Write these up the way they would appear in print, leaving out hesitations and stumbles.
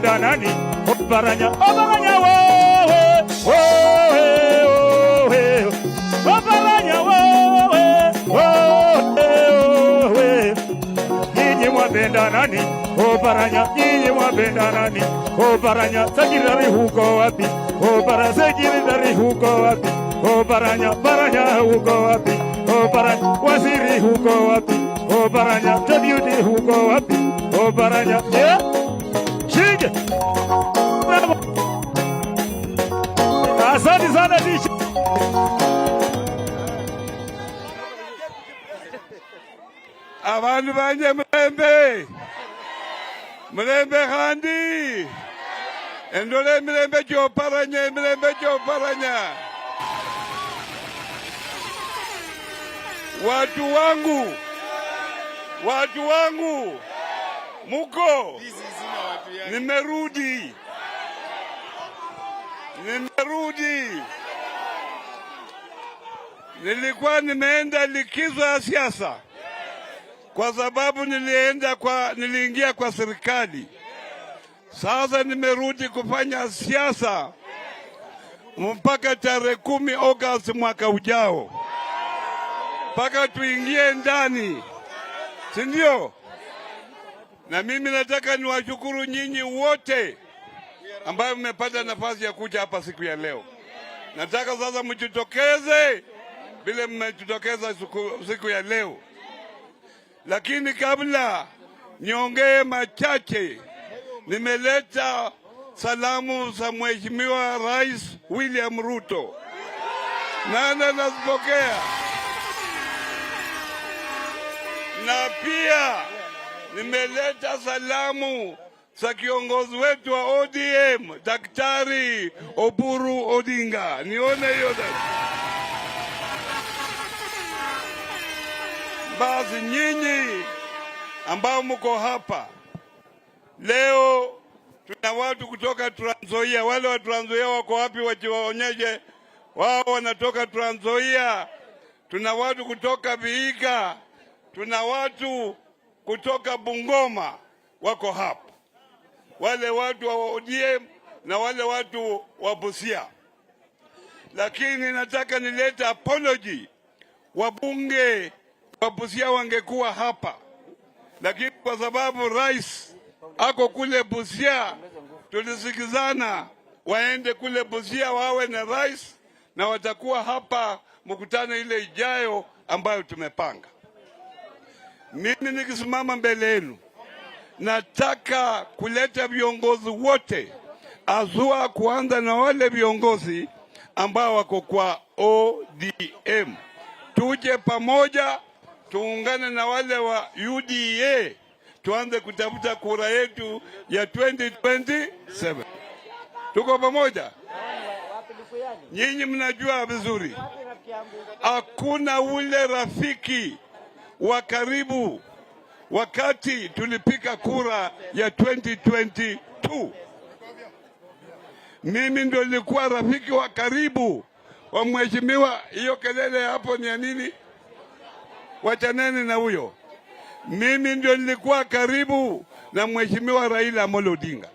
danani oparanya oparanya wewe oparanya wewe nyinyi mwapenda nani oparanya nyinyi mwapenda nani oparanya sekretari huko wapi oparanya sekretari huko wapi oparanya paranya huko wapi oparanya waziri huko wapi oparanya deputy huko wapi oparanya shige bravo asante sana ticha abantu banje mulembe khandi endole mirembe joparanya watu wangu muko nimerudi nilikuwa nimeenda likizo ya siasa kwa sababu niliingia kwa serikali. Sasa nimerudi kufanya siasa mpaka tarehe 10 Agosti mwaka ujao, mpaka tuingie ndani, si ndio? Na mimi nataka niwashukuru nyinyi wote ambao mmepata nafasi ya kuja hapa siku ya leo. Nataka sasa mjitokeze vile mmejitokeza siku ya leo. Lakini kabla niongee machache, nimeleta salamu za Mheshimiwa Rais William Ruto. Nani anazipokea? Na pia nimeleta salamu za kiongozi wetu wa ODM, Daktari Oburu Odinga. Nione hiyo basi. Nyinyi ambao mko hapa leo, tuna watu kutoka Trans Nzoia. Wale wa Trans Nzoia wako wapi? Wajiwaonyeshe wao wanatoka Trans Nzoia. Tuna watu kutoka Vihiga, tuna watu kutoka Bungoma wako hapa, wale watu wa ODM na wale watu wa Busia. Lakini nataka nilete apology. Wabunge wa Busia wangekuwa hapa, lakini kwa sababu rais ako kule Busia, tulisikizana waende kule Busia wawe na rais, na watakuwa hapa mkutano ile ijayo ambayo tumepanga. Mimi nikisimama mbele yenu, nataka kuleta viongozi wote, azua kuanza na wale viongozi ambao wako kwa ODM. Tuje pamoja, tuungane na wale wa UDA, tuanze kutafuta kura yetu ya 2027. Tuko pamoja? Nyinyi mnajua vizuri, hakuna ule rafiki wa karibu wakati tulipiga kura ya 2022. Mimi ndio nilikuwa rafiki wa karibu wa mheshimiwa. Hiyo kelele hapo ni ya nini? Wachaneni na huyo. Mimi ndio nilikuwa karibu na mheshimiwa Raila Amolo Odinga.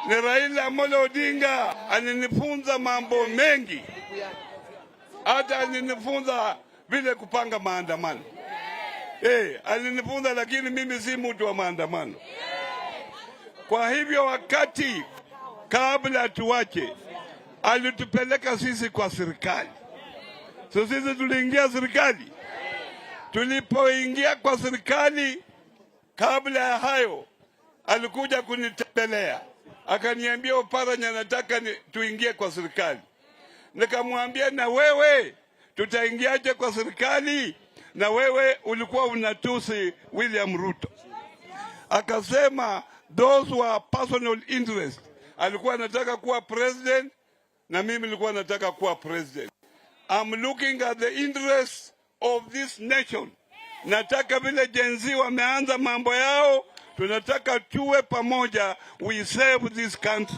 Ni Raila Amolo Odinga alinifunza mambo mengi, hata alinifunza vile kupanga maandamano. Alinifunza, lakini mimi si mtu wa maandamano. Kwa hivyo wakati kabla tuwache, alitupeleka sisi kwa serikali. So sisi tuliingia serikali. Tulipoingia kwa serikali, kabla ya hayo alikuja kunitembelea, akaniambia Oparanya, nataka tuingie kwa serikali. Nikamwambia, na wewe tutaingiaje kwa serikali? Na wewe ulikuwa unatusi William Ruto. Akasema those were personal interest. Alikuwa anataka kuwa president na mimi nilikuwa nataka kuwa president. I'm looking at the interests of this nation. Nataka vile Gen Z wameanza mambo yao, tunataka tuwe pamoja, we save this country.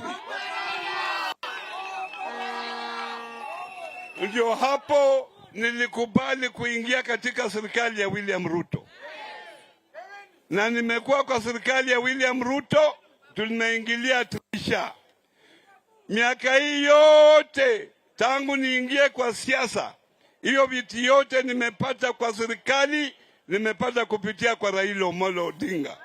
Ndio hapo nilikubali kuingia katika serikali ya William Ruto. Na nimekuwa kwa serikali ya William Ruto tumeingilia Trisha. Miaka hii yote tangu niingie kwa siasa, hiyo viti yote nimepata kwa serikali, nimepata kupitia kwa Raila Amolo Odinga.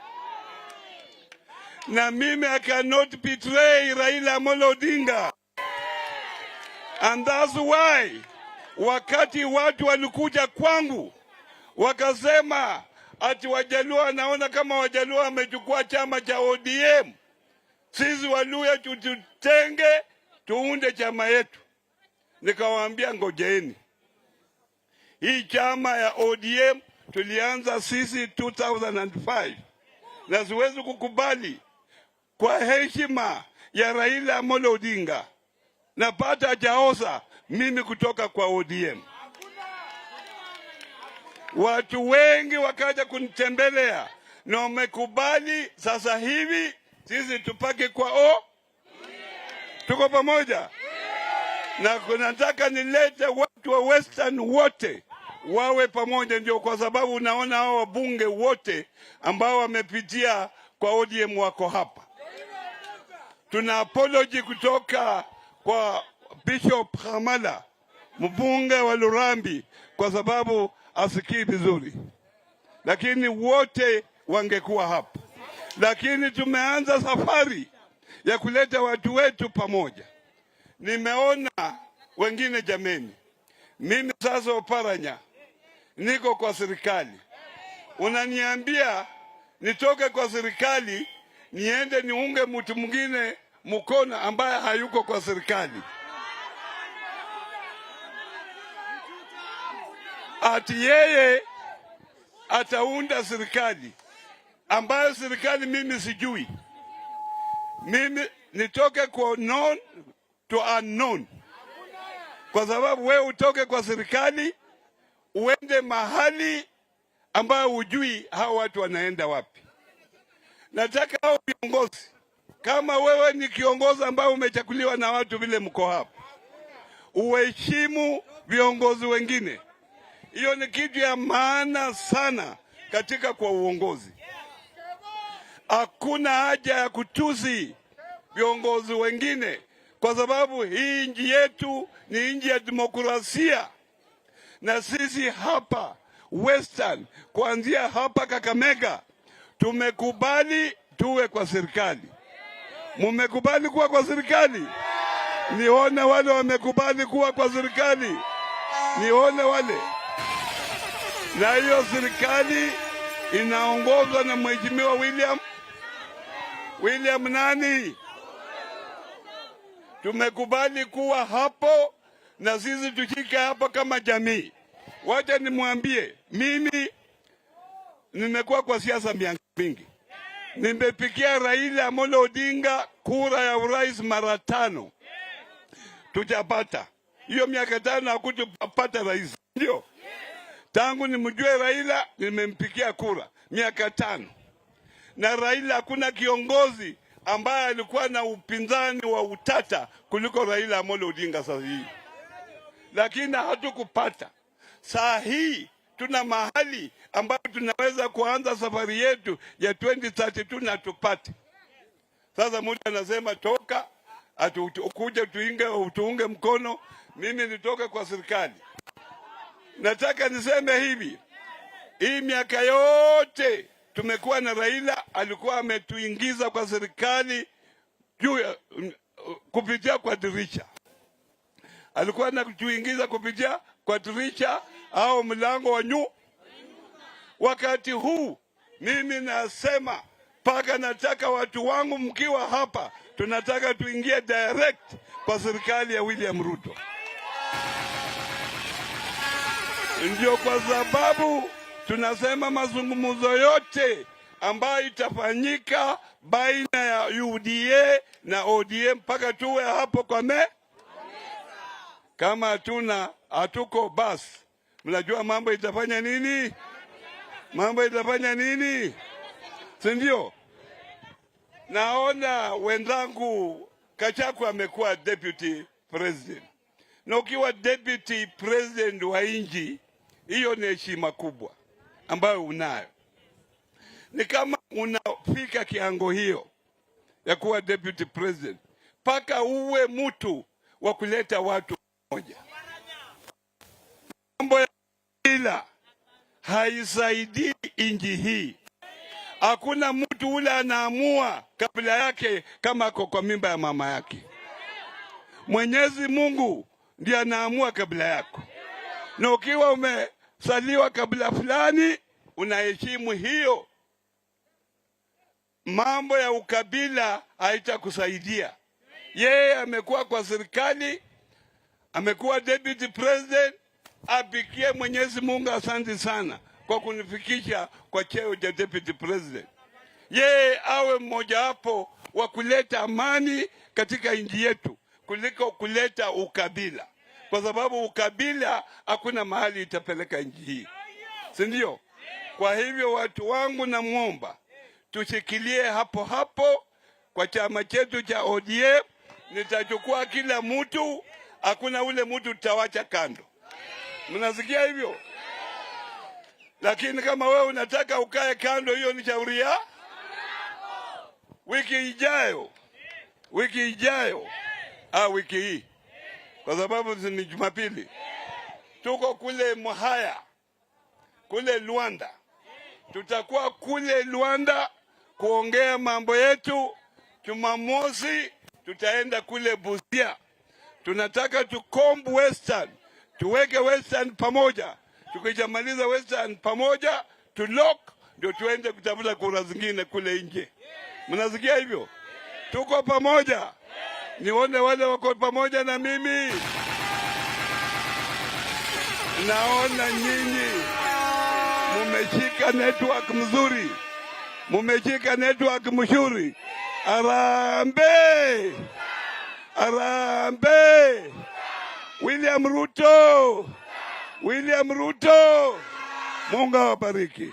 Na mimi I cannot betray Raila Amolo Odinga. And that's why wakati watu walikuja kwangu wakasema ati Wajaluo wanaona kama Wajaluo wamechukua chama cha ODM, sisi Waluya tutenge tuunde chama yetu. Nikawaambia ngojeeni, hii chama ya ODM tulianza sisi 2005 na siwezi kukubali kwa heshima ya Raila Amolo Odinga napata jaosa mimi kutoka kwa ODM. Watu wengi wakaja kunitembelea na wamekubali sasa hivi sisi tupake kwa tuko pamoja. Na kunataka nilete watu wa Western wote wawe pamoja, ndio kwa sababu unaona hao wabunge wote ambao wamepitia kwa ODM wako hapa. Tuna apology kutoka kwa Bishop Hamala, mbunge wa Lurambi, kwa sababu asikii vizuri, lakini wote wangekuwa hapa. Lakini tumeanza safari ya kuleta watu wetu pamoja. Nimeona wengine, jameni, mimi sasa Oparanya niko kwa serikali, unaniambia nitoke kwa serikali niende niunge mtu mwingine mkono ambaye hayuko kwa serikali, ati yeye ataunda serikali ambayo serikali mimi sijui. Mimi nitoke kwa known to unknown, kwa sababu wewe utoke kwa serikali uende mahali ambayo hujui hao watu wanaenda wapi. Nataka hao viongozi, kama wewe ni kiongozi ambao umechakuliwa na watu vile mko hapa, uheshimu viongozi wengine. Hiyo ni kitu ya maana sana katika kwa uongozi. Hakuna haja ya kutusi viongozi wengine, kwa sababu hii nchi yetu ni nchi ya demokrasia. Na sisi hapa Western, kuanzia hapa Kakamega, tumekubali tuwe kwa serikali. Mumekubali kuwa kwa serikali? Nione wale wamekubali kuwa kwa serikali. Nione wale. Na hiyo serikali inaongozwa na Mheshimiwa William nani? Tumekubali kuwa hapo na sisi tushike hapo kama jamii. Wacha nimwambie, mimi nimekuwa kwa siasa miaka mingi. Nimepigia Raila Amolo Odinga kura ya urais mara 5. Tutapata. Hiyo miaka 5 hakutupata rais. Ndio. Tangu nimjue Raila nimempigia kura miaka 5. Na Raila hakuna kiongozi ambaye alikuwa na upinzani wa utata kuliko Raila Amolo Odinga sasa hivi. Lakini hatukupata. Saa hii tuna mahali ambapo tunaweza kuanza safari yetu ya 2032 na tupate. Sasa mtu anasema toka kuja tuunge mkono, mimi nitoke kwa serikali. Nataka niseme hivi, hii miaka yote tumekuwa na Raila, alikuwa ametuingiza kwa serikali juu kupitia kwa dirisha. Alikuwa anatuingiza kupitia kwa dirisha au mlango wa nyuma. Wakati huu mimi nasema paka nataka watu wangu mkiwa hapa, tunataka tuingie direct kwa serikali ya William Ruto. Ndio kwa sababu tunasema mazungumzo yote ambayo itafanyika baina ya UDA na ODM mpaka tuwe hapo kwa kama hatuko basi, mnajua mambo itafanya nini? Mambo itafanya nini? Si ndio? Naona wenzangu Gachagua amekuwa deputy president. Na ukiwa deputy president wa nchi, hiyo ni heshima kubwa ambayo unayo. Ni kama unafika kiango hiyo ya kuwa deputy president, paka uwe mtu wa kuleta watu moja. Mambo ya kabila haisaidii inji hii. Hakuna mtu ule anaamua kabila yake kama ako kwa mimba ya mama yake. Mwenyezi Mungu ndiye anaamua kabila yako, na ukiwa umesaliwa kabila fulani unaheshimu hiyo. Mambo ya ukabila haitakusaidia. Yeye amekuwa kwa serikali, amekuwa deputy president, apikie Mwenyezi Mungu asante sana kwa kunifikisha kwa cheo cha deputy president. Yeye awe mmoja wapo wa kuleta amani katika nchi yetu kuliko kuleta ukabila, kwa sababu ukabila hakuna mahali itapeleka nchi hii, si ndio? Kwa hivyo watu wangu, namuomba tushikilie hapo hapo kwa chama chetu cha ODM. Nitachukua kila mtu, hakuna ule mtu tutawacha kando. Mnasikia hivyo? Lakini kama wewe unataka ukae kando, hiyo ni shauri ya wiki ijayo, wiki hii, kwa sababu ni Jumapili. Tuko kule Muhaya, kule Luanda. Tutakuwa kule Luanda kuongea mambo yetu. Jumamosi tutaenda kule Busia. Tunataka tukombu Western, tuweke Western pamoja. Tukijamaliza Western pamoja, tulock, ndio tuende kutafuta kura zingine kule nje. Mnasikia hivyo? Tuko pamoja. Nione wale wako pamoja na mimi. Naona nyinyi mumeshika network mzuri, mumeshika network mzuri. Arambe, arambe. William Ruto, Mungu awabariki.